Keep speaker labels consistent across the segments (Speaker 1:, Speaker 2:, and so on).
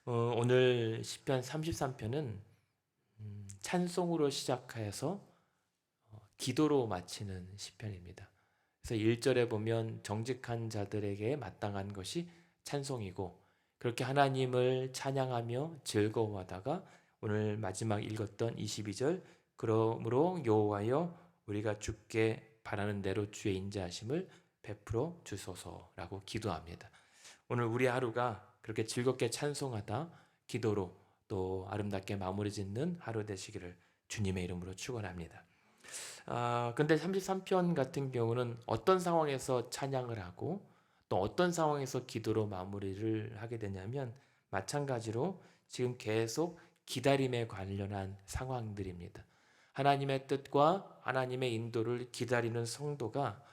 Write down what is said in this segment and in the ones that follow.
Speaker 1: 오늘 시편 33편은 찬송으로 시작해서 기도로 마치는 시편입니다. 그래서 1절에 보면 정직한 자들에게 마땅한 것이 찬송이고, 그렇게 하나님을 찬양하며 즐거워하다가 오늘 마지막 읽었던 22절, 그러므로 여호와여 우리가 주께 바라는 대로 주의 인자하심을 베풀어 주소서라고 기도합니다. 오늘 우리 하루가 그렇게 즐겁게 찬송하다 기도로 또 아름답게 마무리 짓는 하루 되시기를 주님의 이름으로 축원합니다. 근데 33편 같은 경우는 어떤 상황에서 찬양을 하고 또 어떤 상황에서 기도로 마무리를 하게 되냐면, 마찬가지로 지금 계속 기다림에 관련한 상황들입니다. 하나님의 뜻과 하나님의 인도를 기다리는 성도가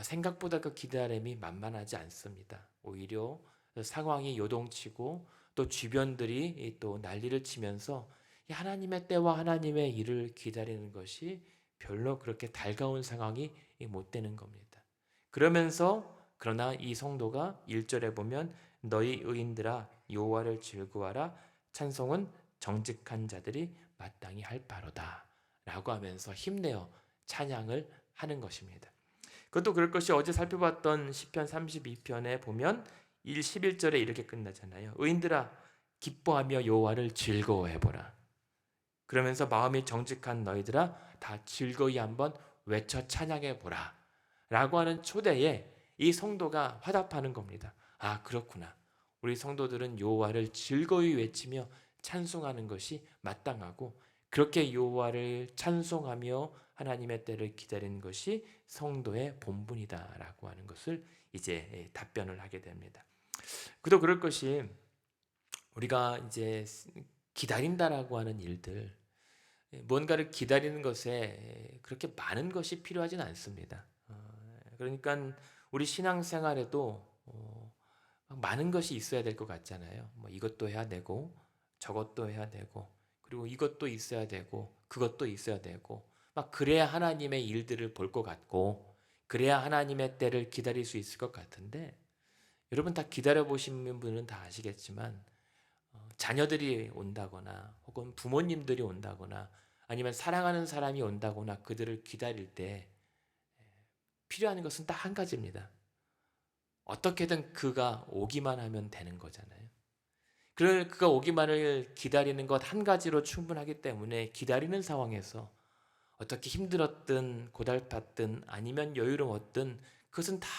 Speaker 1: 생각보다 그 기다림이 만만하지 않습니다. 오히려 상황이 요동치고 또 주변들이 또 난리를 치면서 하나님의 때와 하나님의 일을 기다리는 것이 별로 그렇게 달가운 상황이 못 되는 겁니다. 그러나 이 성도가 1절에 보면 너희 의인들아 여호와를 즐거워하라, 찬송은 정직한 자들이 마땅히 할 바로다 라고 하면서 힘내어 찬양을 하는 것입니다. 그것도 그럴 것이 어제 살펴봤던 시편 32편에 보면 11절에 이렇게 끝나잖아요. 의인들아 기뻐하며 여호와를 즐거워해보라. 그러면서 마음이 정직한 너희들아 다 즐거이 한번 외쳐 찬양해보라 라고 하는 초대에 이 성도가 화답하는 겁니다. 아, 그렇구나. 우리 성도들은 여호와를 즐거이 외치며 찬송하는 것이 마땅하고, 그렇게 여호와를 찬송하며 하나님의 때를 기다리는 것이 성도의 본분이다라고 하는 것을 이제 답변을 하게 됩니다. 그도 그럴 것이, 우리가 이제 기다린다라고 하는 일들, 뭔가를 기다리는 것에 그렇게 많은 것이 필요하진 않습니다. 그러니까 우리 신앙생활에도 많은 것이 있어야 될 것 같잖아요. 뭐 이것도 해야 되고 저것도 해야 되고 그리고 이것도 있어야 되고 그것도 있어야 되고, 막 그래야 하나님의 일들을 볼 것 같고 그래야 하나님의 때를 기다릴 수 있을 것 같은데, 여러분 다 기다려 보시는 분은 다 아시겠지만 자녀들이 온다거나 혹은 부모님들이 온다거나 아니면 사랑하는 사람이 온다거나 그들을 기다릴 때 필요한 것은 딱 한 가지입니다. 어떻게든 그가 오기만 하면 되는 거잖아요. 그가 오기만을 기다리는 것 한 가지로 충분하기 때문에 기다리는 상황에서 어떻게 힘들었든 고달팠든 아니면 여유로웠든 그것은 다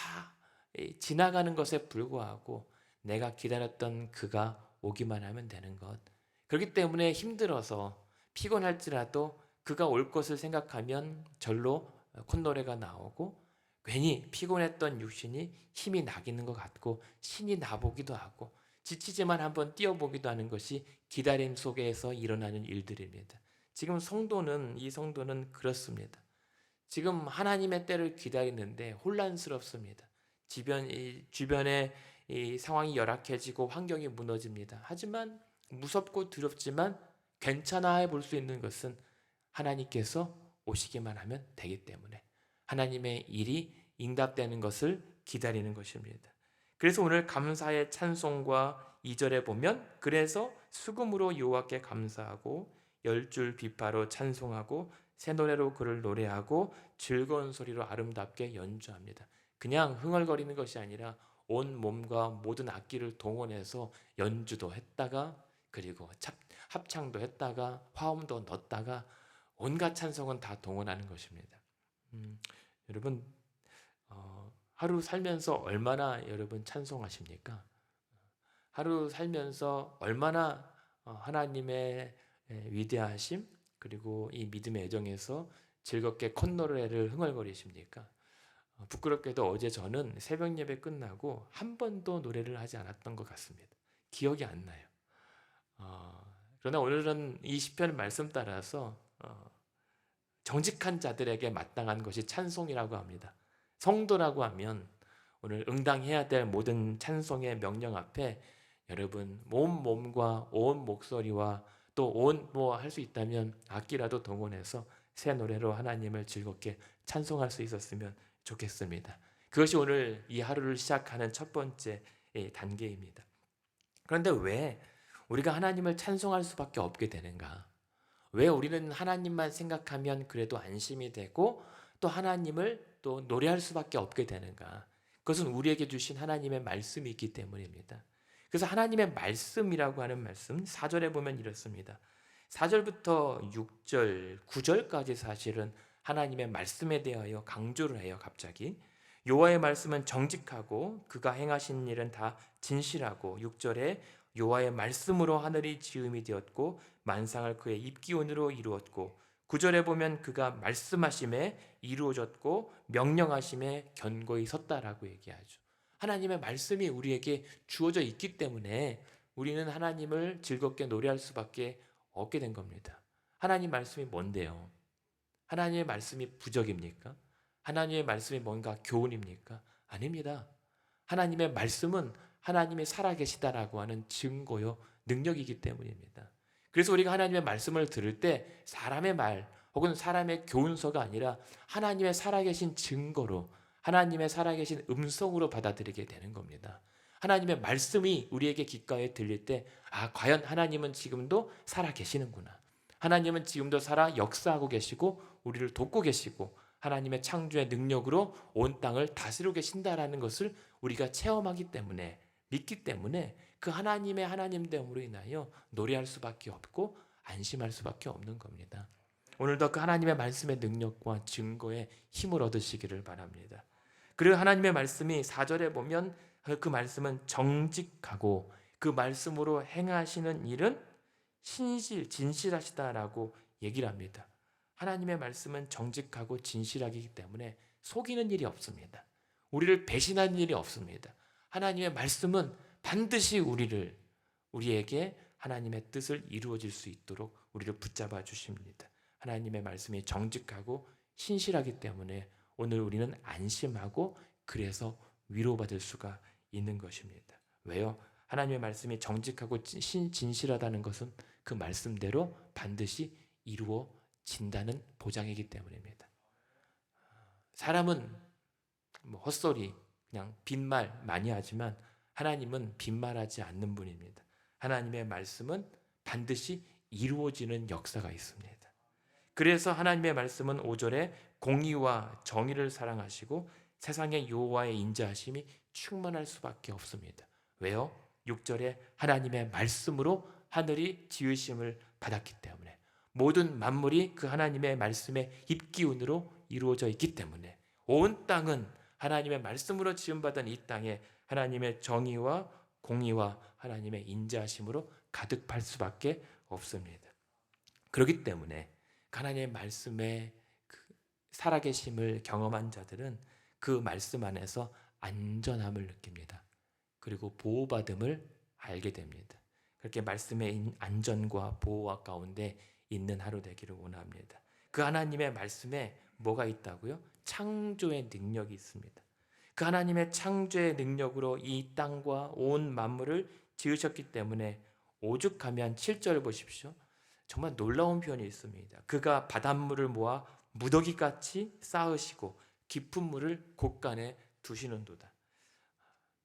Speaker 1: 지나가는 것에 불과하고 내가 기다렸던 그가 오기만 하면 되는 것. 그렇기 때문에 힘들어서 피곤할지라도 그가 올 것을 생각하면 절로 콧노래가 나오고, 괜히 피곤했던 육신이 힘이 나기는 것 같고 신이 나보기도 하고 지치지만 한번 뛰어보기도 하는 것이 기다림 속에서 일어나는 일들입니다. 지금 이 성도는 그렇습니다. 지금 하나님의 때를 기다리는데 혼란스럽습니다. 주변에 이 상황이 열악해지고 환경이 무너집니다. 하지만 무섭고 두렵지만 괜찮아 해 볼 수 있는 것은 하나님께서 오시기만 하면 되기 때문에 하나님의 일이 응답되는 것을 기다리는 것입니다. 그래서 오늘 감사의 찬송과 2절에 보면, 그래서 수금으로 여호와께 감사하고 열줄 비파로 찬송하고 새 노래로 그를 노래하고 즐거운 소리로 아름답게 연주합니다. 그냥 흥얼거리는 것이 아니라 온 몸과 모든 악기를 동원해서 연주도 했다가 그리고 합창도 했다가 화음도 넣었다가 온갖 찬송은 다 동원하는 것입니다. 여러분 하루 살면서 얼마나 여러분 찬송하십니까? 하루 살면서 얼마나 하나님의 위대하심 그리고 이 믿음의 애정에서 즐겁게 콧노래를 흥얼거리십니까? 부끄럽게도 어제 저는 새벽 예배 끝나고 한 번도 노래를 하지 않았던 것 같습니다. 기억이 안 나요. 그러나 오늘은 이 시편 말씀 따라서 정직한 자들에게 마땅한 것이 찬송이라고 합니다. 성도라고 하면 오늘 응당해야 될 모든 찬송의 명령 앞에 여러분 온 몸과 온 목소리와 또 온 뭐 할 수 있다면 악기라도 동원해서 새 노래로 하나님을 즐겁게 찬송할 수 있었으면 좋겠습니다. 그것이 오늘 이 하루를 시작하는 첫 번째 단계입니다. 그런데 왜 우리가 하나님을 찬송할 수밖에 없게 되는가? 왜 우리는 하나님만 생각하면 그래도 안심이 되고 또 하나님을 또 노래할 수밖에 없게 되는가? 그것은 우리에게 주신 하나님의 말씀이 있기 때문입니다. 그래서 하나님의 말씀이라고 하는 말씀 4절에 보면 이렇습니다. 4절부터 6절, 9절까지 사실은 하나님의 말씀에 대하여 강조를 해요. 갑자기 여호와의 말씀은 정직하고 그가 행하신 일은 다 진실하고 6절에 여호와의 말씀으로 하늘이 지음이 되었고 만상을 그의 입기운으로 이루었고 9절에 보면 그가 말씀하심에 이루어졌고 명령하심에 견고히 섰다라고 얘기하죠. 하나님의 말씀이 우리에게 주어져 있기 때문에 우리는 하나님을 즐겁게 노래할 수밖에 없게 된 겁니다. 하나님 말씀이 뭔데요? 하나님의 말씀이 부적입니까? 하나님의 말씀이 뭔가 교훈입니까? 아닙니다. 하나님의 말씀은 하나님이 살아계시다라고 하는 증거요 능력이기 때문입니다. 그래서 우리가 하나님의 말씀을 들을 때 사람의 말 혹은 사람의 교훈서가 아니라 하나님의 살아계신 증거로 하나님의 살아계신 음성으로 받아들이게 되는 겁니다. 하나님의 말씀이 우리에게 귓가에 들릴 때 과연 하나님은 지금도 살아계시는구나. 하나님은 지금도 살아 역사하고 계시고 우리를 돕고 계시고 하나님의 창조의 능력으로 온 땅을 다스리고 계신다라는 것을 우리가 체험하기 때문에 믿기 때문에 그 하나님의 하나님됨으로 인하여 노래할 수밖에 없고 안심할 수밖에 없는 겁니다. 오늘도 그 하나님의 말씀의 능력과 증거의 힘을 얻으시기를 바랍니다. 그리고 하나님의 말씀이 4절에 보면 그 말씀은 정직하고 그 말씀으로 행하시는 일은 진실하시다라고 얘기를 합니다. 하나님의 말씀은 정직하고 진실하기 때문에 속이는 일이 없습니다. 우리를 배신하는 일이 없습니다. 하나님의 말씀은 반드시 우리에게 하나님의 뜻을 이루어질 수 있도록 우리를 붙잡아 주십니다. 하나님의 말씀이 정직하고 신실하기 때문에 오늘 우리는 안심하고 그래서 위로받을 수가 있는 것입니다. 왜요? 하나님의 말씀이 정직하고 진실하다는 것은 그 말씀대로 반드시 이루어진다는 보장이기 때문입니다. 사람은 헛소리, 그냥 빈말 많이 하지만 하나님은 빈말하지 않는 분입니다. 하나님의 말씀은 반드시 이루어지는 역사가 있습니다. 그래서 하나님의 말씀은 5절에 공의와 정의를 사랑하시고 세상의 여호와의 인자하심이 충만할 수밖에 없습니다. 왜요? 6절에 하나님의 말씀으로 하늘이 지으심을 받았기 때문에 모든 만물이 그 하나님의 말씀의 입기운으로 이루어져 있기 때문에 온 땅은 하나님의 말씀으로 지음받은 이 땅에 하나님의 정의와 공의와 하나님의 인자하심으로 가득할 수밖에 없습니다. 그렇기 때문에 하나님의 말씀의 살아계심을 경험한 자들은 그 말씀 안에서 안전함을 느낍니다. 그리고 보호받음을 알게 됩니다. 그렇게 말씀의 안전과 보호와 가운데 있는 하루 되기를 원합니다. 그 하나님의 말씀에 뭐가 있다고요? 창조의 능력이 있습니다. 그 하나님의 창조의 능력으로 이 땅과 온 만물을 지으셨기 때문에 오죽하면 7절 보십시오. 정말 놀라운 표현이 있습니다. 그가 바닷물을 모아 무더기같이 쌓으시고 깊은 물을 곳간에 두시는도다.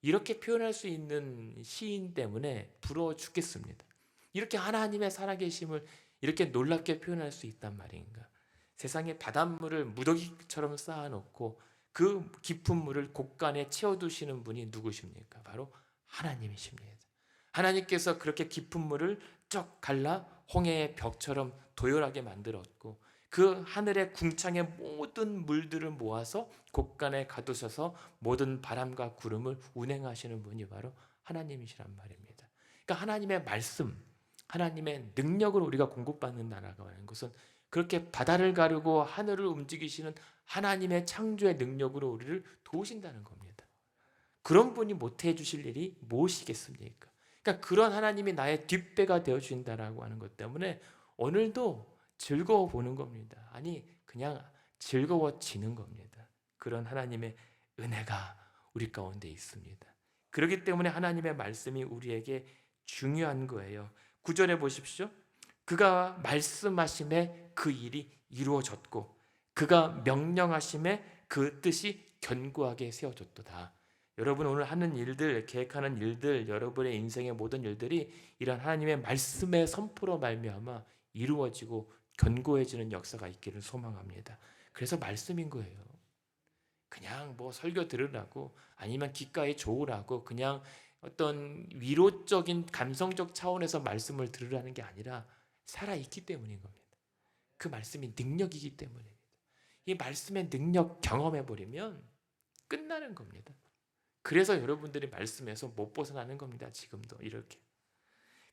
Speaker 1: 이렇게 표현할 수 있는 시인 때문에 부러워 죽겠습니다. 이렇게 하나님의 살아계심을 이렇게 놀랍게 표현할 수 있단 말인가. 세상에 바닷물을 무더기처럼 쌓아놓고 그 깊은 물을 곳간에 채워두시는 분이 누구십니까? 바로 하나님이십니다. 하나님께서 그렇게 깊은 물을 쩍 갈라 홍해의 벽처럼 도열하게 만들었고 그 하늘의 궁창의 모든 물들을 모아서 곳간에 가두셔서 모든 바람과 구름을 운행하시는 분이 바로 하나님이시란 말입니다. 그러니까 하나님의 말씀, 하나님의 능력을 우리가 공급받는다라고 하는 것은 그렇게 바다를 가르고 하늘을 움직이시는 하나님의 창조의 능력으로 우리를 도우신다는 겁니다. 그런 분이 못해 주실 일이 무엇이겠습니까? 그러니까 그런 하나님이 나의 뒷배가 되어 주신다라고 하는 것 때문에 오늘도 즐거워 보는 겁니다. 아니 그냥 즐거워지는 겁니다. 그런 하나님의 은혜가 우리 가운데 있습니다. 그렇기 때문에 하나님의 말씀이 우리에게 중요한 거예요. 9절에 보십시오. 그가 말씀하심에 그 일이 이루어졌고 그가 명령하심에 그 뜻이 견고하게 세워졌도다. 여러분 오늘 하는 일들, 계획하는 일들, 여러분의 인생의 모든 일들이 이런 하나님의 말씀의 선포로 말미암아 이루어지고 견고해지는 역사가 있기를 소망합니다. 그래서 말씀인 거예요. 그냥 뭐 설교 들으라고 아니면 귓가에 좋으라고 그냥 어떤 위로적인 감성적 차원에서 말씀을 들으라는 게 아니라 살아있기 때문인 겁니다. 그 말씀이 능력이기 때문입니다. 이 말씀의 능력 경험해버리면 끝나는 겁니다. 그래서 여러분들이 말씀에서 못 벗어나는 겁니다. 지금도 이렇게.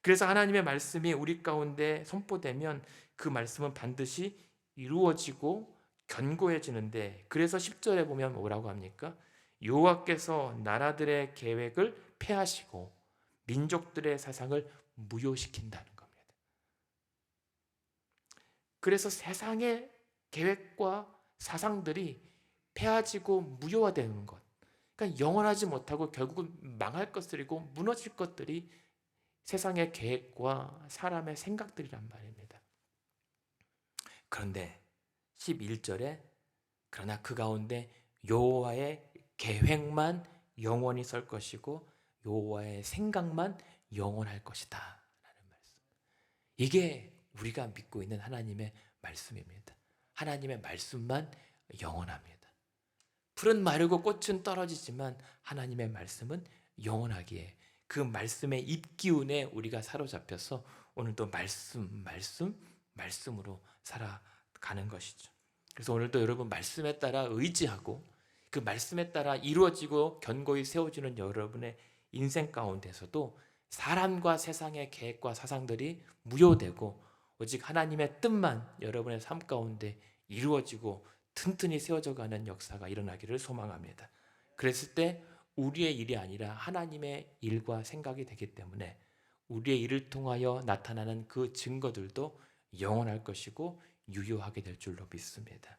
Speaker 1: 그래서 하나님의 말씀이 우리 가운데 선포되면 그 말씀은 반드시 이루어지고 견고해지는데, 그래서 10절에 보면 뭐라고 합니까? 여호와께서 나라들의 계획을 폐하시고 민족들의 사상을 무효시킨다는 겁니다. 그래서 세상의 계획과 사상들이 폐하지고 무효화되는 것, 그러니까 영원하지 못하고 결국은 망할 것들이고 무너질 것들이 세상의 계획과 사람의 생각들이란 말입니다. 그런데 11절에 그러나 그 가운데 여호와의 계획만 영원히 설 것이고 여호와의 생각만 영원할 것이다 라는 말씀. 이게 우리가 믿고 있는 하나님의 말씀입니다. 하나님의 말씀만 영원합니다. 풀은 마르고 꽃은 떨어지지만 하나님의 말씀은 영원하기에 그 말씀의 입기운에 우리가 사로잡혀서 오늘도 말씀으로 살아가는 것이죠. 그래서 오늘도 여러분 말씀에 따라 의지하고 그 말씀에 따라 이루어지고 견고히 세워지는 여러분의 인생 가운데서도 사람과 세상의 계획과 사상들이 무효되고 오직 하나님의 뜻만 여러분의 삶 가운데 이루어지고 튼튼히 세워져가는 역사가 일어나기를 소망합니다. 그랬을 때 우리의 일이 아니라 하나님의 일과 생각이 되기 때문에 우리의 일을 통하여 나타나는 그 증거들도 영원할 것이고 유효하게 될 줄로 믿습니다.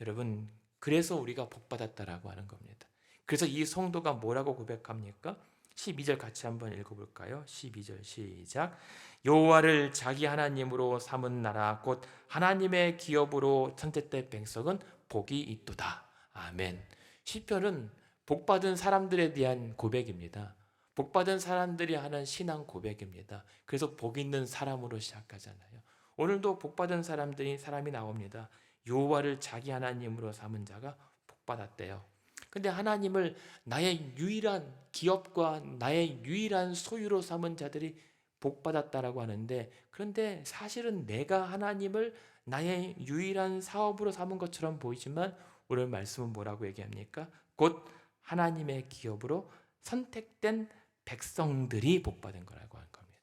Speaker 1: 여러분, 그래서 우리가 복받았다라고 하는 겁니다. 그래서 이 성도가 뭐라고 고백합니까? 12절 같이 한번 읽어볼까요? 12절 시작. 여호와를 자기 하나님으로 삼은 나라 곧 하나님의 기업으로 선택된 백성은 복이 있도다. 아멘. 시편은 복받은 사람들에 대한 고백입니다. 복받은 사람들이 하는 신앙 고백입니다. 그래서 복 있는 사람으로 시작하잖아요. 오늘도 복받은 사람이 나옵니다. 여호와를 자기 하나님으로 삼은 자가 복받았대요. 근데 하나님을 나의 유일한 기업과 나의 유일한 소유로 삼은 자들이 복받았다라고 하는데, 그런데 사실은 내가 하나님을 나의 유일한 사업으로 삼은 것처럼 보이지만 오늘 말씀은 뭐라고 얘기합니까? 곧 하나님의 기업으로 선택된 백성들이 복받은 거라고 한 겁니다.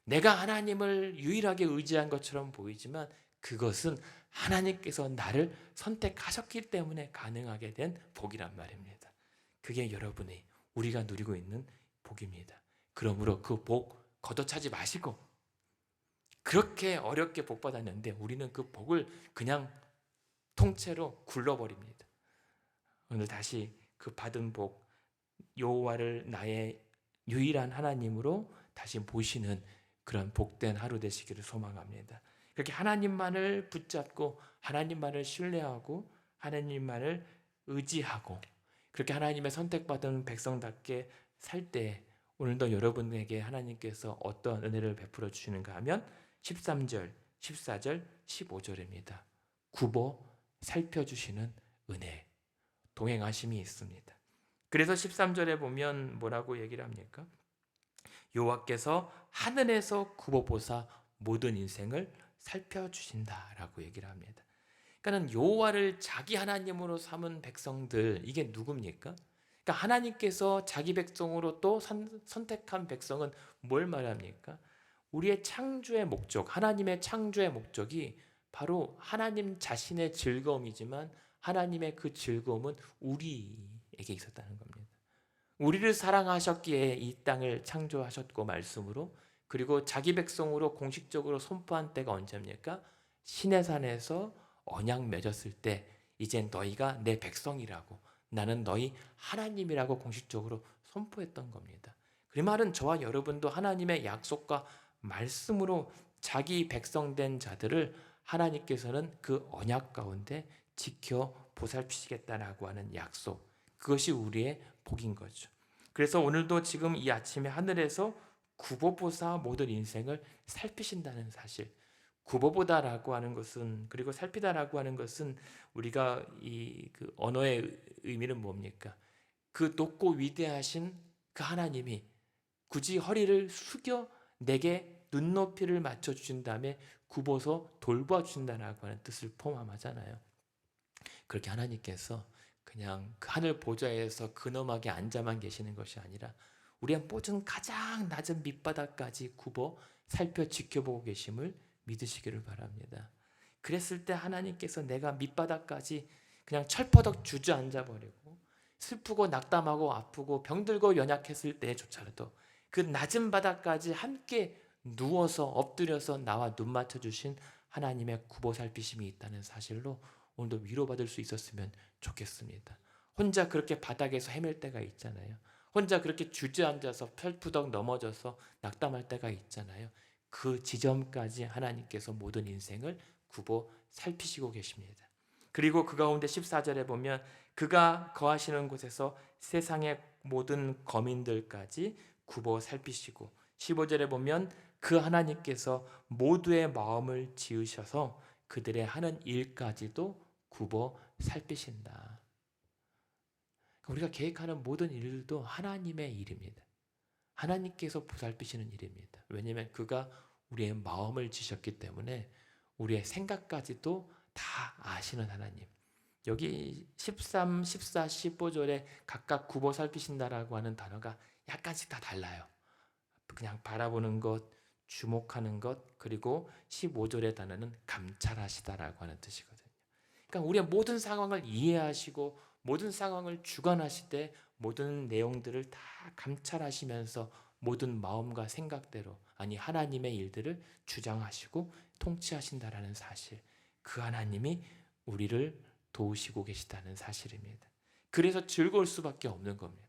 Speaker 1: 내가 하나님을 유일하게 의지한 것처럼 보이지만 그것은 하나님께서 나를 선택하셨기 때문에 가능하게 된 복이란 말입니다. 그게 여러분이 우리가 누리고 있는 복입니다. 그러므로 그 복 걷어차지 마시고, 그렇게 어렵게 복 받았는데 우리는 그 복을 그냥 통째로 굴러버립니다. 오늘 다시 그 받은 복, 여호와를 나의 유일한 하나님으로 다시 모시는 그런 복된 하루 되시기를 소망합니다. 그렇게 하나님만을 붙잡고 하나님만을 신뢰하고 하나님만을 의지하고 그렇게 하나님의 선택받은 백성답게 살 때 오늘도 여러분에게 하나님께서 어떤 은혜를 베풀어 주시는가 하면 13절, 14절, 15절입니다. 굽어 살펴주시는 은혜, 동행하심이 있습니다. 그래서 13절에 보면 뭐라고 얘기를 합니까? 여호와께서 하늘에서 굽어보사 모든 인생을 살펴주신다라고 얘기를 합니다. 그러니까 여호와를 자기 하나님으로 삼은 백성들, 이게 누굽니까? 그러니까 하나님께서 자기 백성으로 또 선택한 백성은 뭘 말합니까? 우리의 창조의 목적, 하나님의 창조의 목적이 바로 하나님 자신의 즐거움이지만 하나님의 그 즐거움은 우리에게 있었다는 겁니다. 우리를 사랑하셨기에 이 땅을 창조하셨고 말씀으로, 그리고 자기 백성으로 공식적으로 선포한 때가 언제입니까? 시내산에서 언약 맺었을 때 이제 너희가 내 백성이라고, 나는 너희 하나님이라고 공식적으로 선포했던 겁니다. 그 말은 저와 여러분도 하나님의 약속과 말씀으로 자기 백성된 자들을 하나님께서는 그 언약 가운데 지켜 보살피시겠다라고 하는 약속, 그것이 우리의 복인 거죠. 그래서 오늘도 지금 이 아침에 하늘에서 구보보사 모든 인생을 살피신다는 사실, 구보보다라고 하는 것은, 그리고 살피다라고 하는 것은 우리가 그 언어의 의미는 뭡니까? 그 높고 위대하신 그 하나님이 굳이 허리를 숙여 내게 눈높이를 맞춰주신 다음에 굽어서 돌봐준다라고 하는 뜻을 포함하잖아요. 그렇게 하나님께서 그냥 그 하늘 보좌에서 근엄하게 앉아만 계시는 것이 아니라 우리의 모든 가장 낮은 밑바닥까지 굽어 살펴 지켜보고 계심을 믿으시기를 바랍니다. 그랬을 때 하나님께서 내가 밑바닥까지 그냥 철퍼덕 주저앉아 버리고 슬프고 낙담하고 아프고 병들고 연약했을 때조차라도 그 낮은 바닥까지 함께 누워서 엎드려서 나와 눈 맞춰주신 하나님의 구보 살피심이 있다는 사실로 오늘도 위로받을 수 있었으면 좋겠습니다. 혼자 그렇게 바닥에서 헤맬 때가 있잖아요. 혼자 그렇게 주저앉아서 펼푸덕 넘어져서 낙담할 때가 있잖아요. 그 지점까지 하나님께서 모든 인생을 굽어 살피시고 계십니다. 그리고 그 가운데 14절에 보면 그가 거하시는 곳에서 세상의 모든 거민들까지 굽어 살피시고, 15절에 보면 그 하나님께서 모두의 마음을 지으셔서 그들의 하는 일까지도 굽어 살피신다. 우리가 계획하는 모든 일도 하나님의 일입니다. 하나님께서 보살피시는 일입니다. 왜냐하면 그가 우리의 마음을 지셨기 때문에 우리의 생각까지도 다 아시는 하나님. 여기 13, 14, 15절에 각각 굽어 살피신다라고 하는 단어가 약간씩 다 달라요. 그냥 바라보는 것, 주목하는 것, 그리고 15절의 단어는 감찰하시다라고 하는 뜻이거든요. 그러니까 우리의 모든 상황을 이해하시고 모든 상황을 주관하실 때 모든 내용들을 다 감찰하시면서 모든 마음과 생각대로, 아니 하나님의 일들을 주장하시고 통치하신다라는 사실, 그 하나님이 우리를 도우시고 계시다는 사실입니다. 그래서 즐거울 수밖에 없는 겁니다.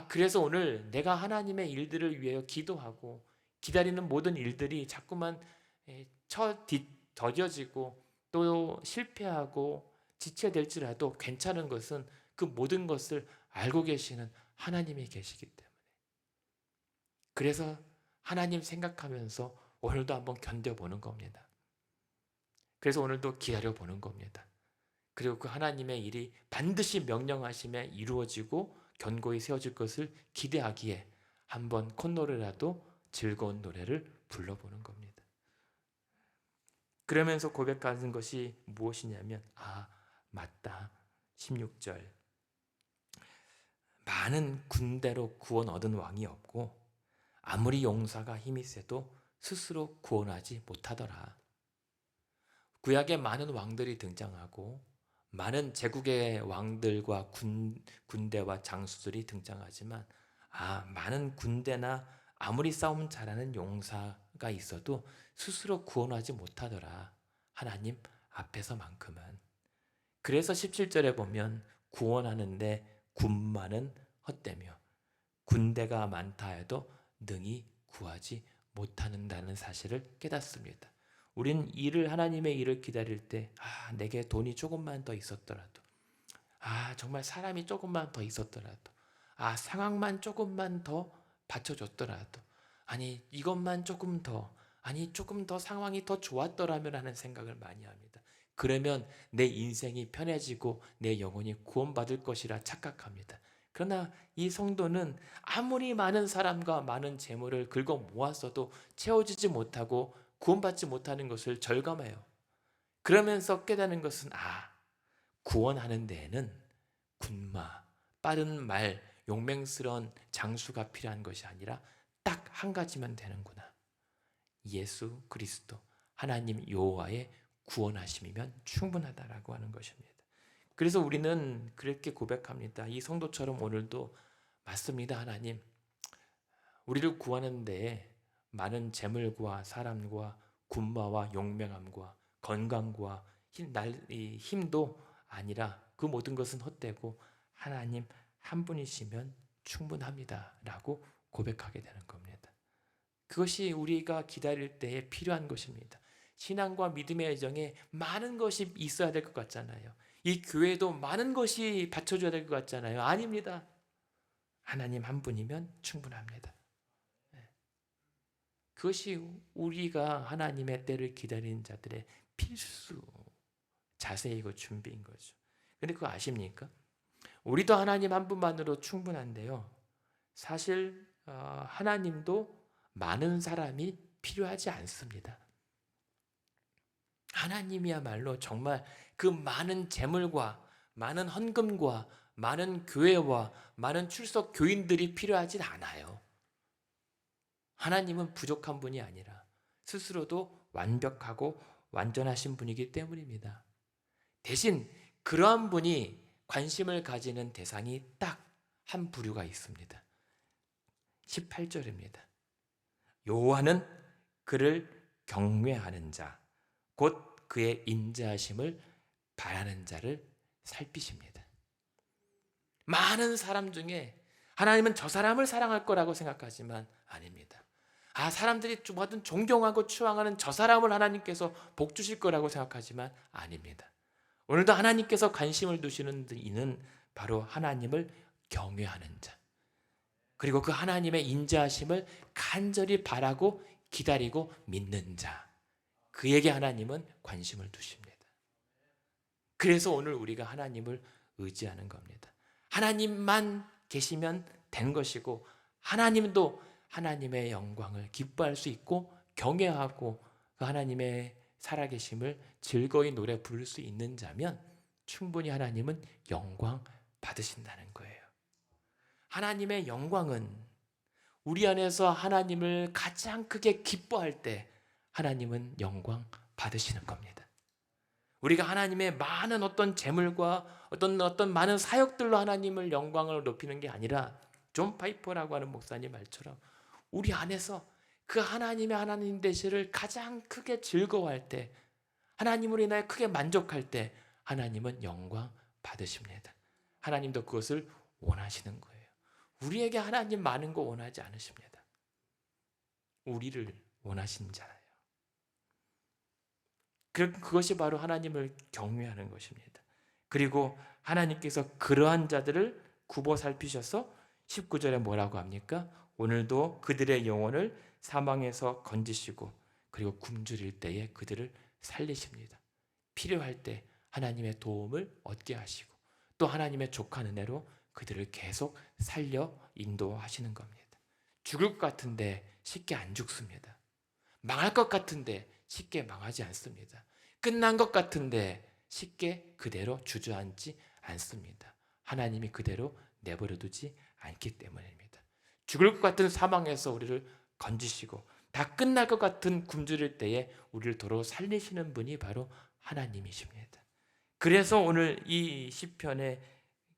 Speaker 1: 그래서 오늘 내가 하나님의 일들을 위하여 기도하고 기다리는 모든 일들이 자꾸만 더뎌지고 또 실패하고 지체될지라도 괜찮은 것은 그 모든 것을 알고 계시는 하나님이 계시기 때문에, 그래서 하나님 생각하면서 오늘도 한번 견뎌보는 겁니다. 그래서 오늘도 기다려보는 겁니다. 그리고 그 하나님의 일이 반드시 명령하심에 이루어지고 견고히 세워질 것을 기대하기에 한번 콧노래라도 즐거운 노래를 불러보는 겁니다. 그러면서 고백하는 것이 무엇이냐면, 맞다. 16절. 많은 군대로 구원 얻은 왕이 없고 아무리 용사가 힘이 세도 스스로 구원하지 못하더라. 구약에 많은 왕들이 등장하고 많은 제국의 왕들과 군대와 장수들이 등장하지만 많은 군대나 아무리 싸움 잘하는 용사가 있어도 스스로 구원하지 못하더라. 하나님 앞에서만큼은. 그래서 17절에 보면 구원하는데 군마는 헛되며 군대가 많다 해도 능히 구하지 못하는다는 사실을 깨닫습니다. 우린 하나님의 일을 기다릴 때 내게 돈이 조금만 더 있었더라도, 정말 사람이 조금만 더 있었더라도, 상황만 조금만 더 받쳐줬더라도, 이것만 조금 더, 조금 더 상황이 더 좋았더라면 하는 생각을 많이 합니다. 그러면 내 인생이 편해지고 내 영혼이 구원받을 것이라 착각합니다. 그러나 이 성도는 아무리 많은 사람과 많은 재물을 긁어 모았어도 채워지지 못하고 구원받지 못하는 것을 절감해요. 그러면서 깨닫는 것은 구원하는 데에는 군마, 빠른 말, 용맹스러운 장수가 필요한 것이 아니라 딱 한 가지면 되는구나. 예수 그리스도 하나님 여호와의 구원하심이면 충분하다라고 하는 것입니다. 그래서 우리는 그렇게 고백합니다. 이 성도처럼 오늘도 맞습니다. 하나님, 우리를 구하는 데에 많은 재물과 사람과 군마와 용맹함과 건강과 힘도 아니라 그 모든 것은 헛되고 하나님 한 분이시면 충분합니다 라고 고백하게 되는 겁니다. 그것이 우리가 기다릴 때에 필요한 것입니다. 신앙과 믿음의 여정에 많은 것이 있어야 될 것 같잖아요. 이 교회도 많은 것이 받쳐줘야 될 것 같잖아요. 아닙니다. 하나님 한 분이면 충분합니다. 그것이 우리가 하나님의 때를 기다리는 자들의 필수 자세이고 준비인 거죠. 근데 그거 아십니까? 우리도 하나님 한 분만으로 충분한데요. 사실 하나님도 많은 사람이 필요하지 않습니다. 하나님이야말로 정말 그 많은 재물과 많은 헌금과 많은 교회와 많은 출석 교인들이 필요하진 않아요. 하나님은 부족한 분이 아니라 스스로도 완벽하고 완전하신 분이기 때문입니다. 대신 그러한 분이 관심을 가지는 대상이 딱 한 부류가 있습니다. 18절입니다. 여호와는 그를 경외하는 자, 곧 그의 인자하심을 바라는 자를 살피십니다. 많은 사람 중에 하나님은 저 사람을 사랑할 거라고 생각하지만 아닙니다. 사람들이 뭐든 존경하고 추앙하는 저 사람을 하나님께서 복 주실 거라고 생각하지만 아닙니다. 오늘도 하나님께서 관심을 두시는 이는 바로 하나님을 경외하는 자, 그리고 그 하나님의 인자하심을 간절히 바라고 기다리고 믿는 자, 그에게 하나님은 관심을 두십니다. 그래서 오늘 우리가 하나님을 의지하는 겁니다. 하나님만 계시면 된 것이고 하나님도 하나님의 영광을 기뻐할 수 있고 경외하고 그 하나님의 살아계심을 즐거이 노래 부를 수 있는 자면 충분히 하나님은 영광 받으신다는 거예요. 하나님의 영광은 우리 안에서 하나님을 가장 크게 기뻐할 때 하나님은 영광 받으시는 겁니다. 우리가 하나님의 많은 어떤 재물과 어떤 많은 사역들로 하나님을 영광을 높이는 게 아니라 존 파이퍼라고 하는 목사님 말처럼 우리 안에서 그 하나님의 하나님 되시를 가장 크게 즐거워할 때, 하나님으로 인하여 크게 만족할 때 하나님은 영광 받으십니다. 하나님도 그것을 원하시는 거예요. 우리에게 하나님 많은 거 원하지 않으십니다. 우리를 원하신 자예요. 그것이 바로 하나님을 경외하는 것입니다. 그리고 하나님께서 그러한 자들을 굽어 살피셔서 19절에 뭐라고 합니까? 오늘도 그들의 영혼을 사망에서 건지시고 그리고 굶주릴 때에 그들을 살리십니다. 필요할 때 하나님의 도움을 얻게 하시고 또 하나님의 족한 은혜로 그들을 계속 살려 인도하시는 겁니다. 죽을 것 같은데 쉽게 안 죽습니다. 망할 것 같은데 쉽게 망하지 않습니다. 끝난 것 같은데 쉽게 그대로 주저앉지 않습니다. 하나님이 그대로 내버려 두지 않기 때문입니다. 죽을 것 같은 사망에서 우리를 건지시고 다 끝날 것 같은 굶주릴 때에 우리를 도로 살리시는 분이 바로 하나님이십니다. 그래서 오늘 이 시편의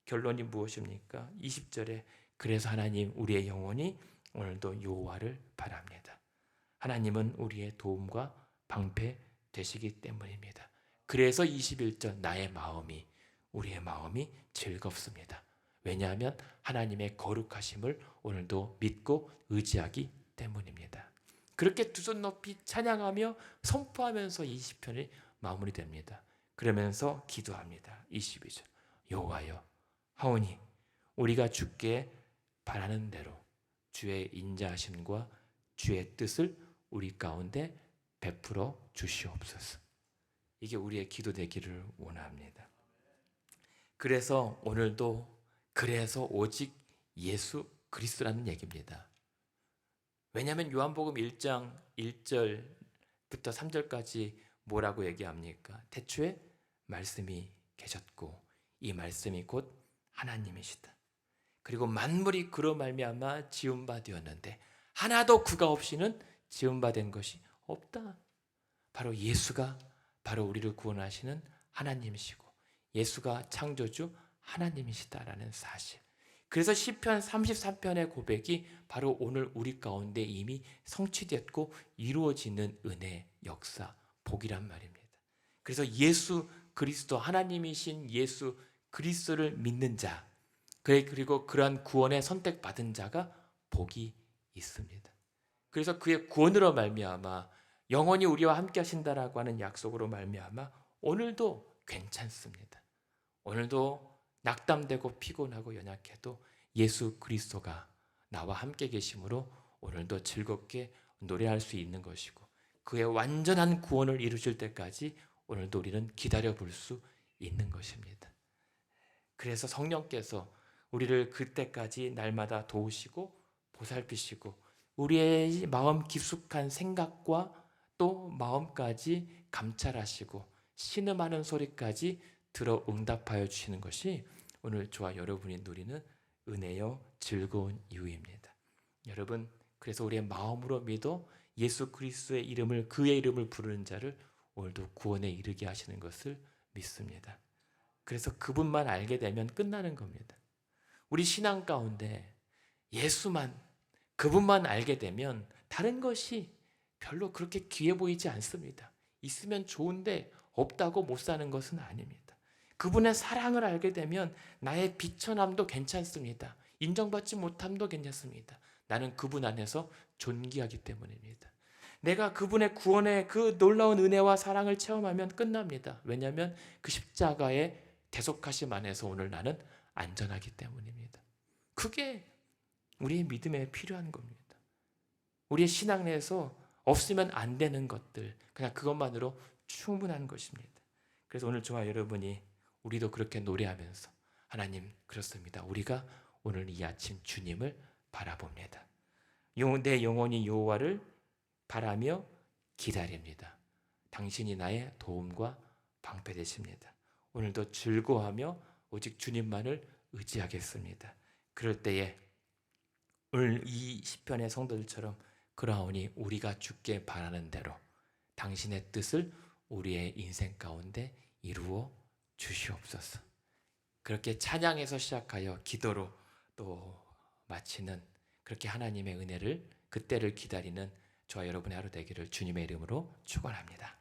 Speaker 1: 결론이 무엇입니까? 20절에 그래서 하나님 우리의 영혼이 오늘도 여호와를 바랍니다. 하나님은 우리의 도움과 방패 되시기 때문입니다. 그래서 21절 우리의 마음이 즐겁습니다. 왜냐하면 하나님의 거룩하심을 오늘도 믿고 의지하기 때문입니다. 그렇게 두 손 높이 찬양하며 선포하면서 이 시편이 마무리됩니다. 그러면서 기도합니다. 22절 여호와여 하오니 우리가 주께 바라는 대로 주의 인자하심과 주의 뜻을 우리 가운데 베풀어 주시옵소서. 이게 우리의 기도 되기를 원합니다. 그래서 오늘도 그래서 오직 예수 그리스도라는 얘기입니다. 왜냐하면 요한복음 1장 1절부터 3절까지 뭐라고 얘기합니까? 태초에 말씀이 계셨고 이 말씀이 곧 하나님이시다. 그리고 만물이 그로 말미암아 지은 바 되었는데 하나도 그가 없이는 지은 바 된 것이 없다. 바로 예수가 바로 우리를 구원하시는 하나님이시고 예수가 창조주 하나님이시다라는 사실. 그래서 시편 33편의 고백이 바로 오늘 우리 가운데 이미 성취됐고 이루어지는 은혜, 역사, 복이란 말입니다. 그래서 예수 그리스도 하나님이신 예수 그리스도를 믿는 자, 그리고 그러한 구원에 선택받은 자가 복이 있습니다. 그래서 그의 구원으로 말미암아 영원히 우리와 함께 하신다라고 하는 약속으로 말미암아 오늘도 괜찮습니다. 오늘도 낙담되고 피곤하고 연약해도 예수 그리스도가 나와 함께 계심으로 오늘도 즐겁게 노래할 수 있는 것이고, 그의 완전한 구원을 이루실 때까지 오늘도 우리는 기다려 볼 수 있는 것입니다. 그래서 성령께서 우리를 그때까지 날마다 도우시고 보살피시고 우리의 마음 깊숙한 생각과 또 마음까지 감찰하시고 신음하는 소리까지 들어 응답하여 주시는 것이 오늘 저와 여러분이 누리는 은혜요 즐거운 이유입니다. 여러분, 그래서 우리의 마음으로 믿어 예수 그리스도의 이름을, 그의 이름을 부르는 자를 오늘도 구원에 이르게 하시는 것을 믿습니다. 그래서 그분만 알게 되면 끝나는 겁니다. 우리 신앙 가운데 예수만, 그분만 알게 되면 다른 것이 별로 그렇게 귀해 보이지 않습니다. 있으면 좋은데 없다고 못 사는 것은 아닙니다. 그분의 사랑을 알게 되면 나의 비천함도 괜찮습니다. 인정받지 못함도 괜찮습니다. 나는 그분 안에서 존귀하기 때문입니다. 내가 그분의 구원의 그 놀라운 은혜와 사랑을 체험하면 끝납니다. 왜냐하면 그 십자가의 대속하심 안에서 오늘 나는 안전하기 때문입니다. 그게 우리의 믿음에 필요한 겁니다. 우리의 신앙 내에서 없으면 안 되는 것들, 그냥 그것만으로 충분한 것입니다. 그래서 오늘 저와 여러분이 우리도 그렇게 노래하면서, 하나님 그렇습니다, 우리가 오늘 이 아침 주님을 바라봅니다. 내 영혼이 여호와를 바라며 기다립니다. 당신이 나의 도움과 방패 되십니다. 오늘도 즐거워하며 오직 주님만을 의지하겠습니다. 그럴 때에 오늘 이 시편의 성도들처럼 그러하오니 우리가 주께 바라는 대로 당신의 뜻을 우리의 인생 가운데 이루어 주시옵소서. 그렇게 찬양에서 시작하여 기도로 또 마치는, 그렇게 하나님의 은혜를, 그때를 기다리는 저와 여러분의 하루 되기를 주님의 이름으로 축원합니다.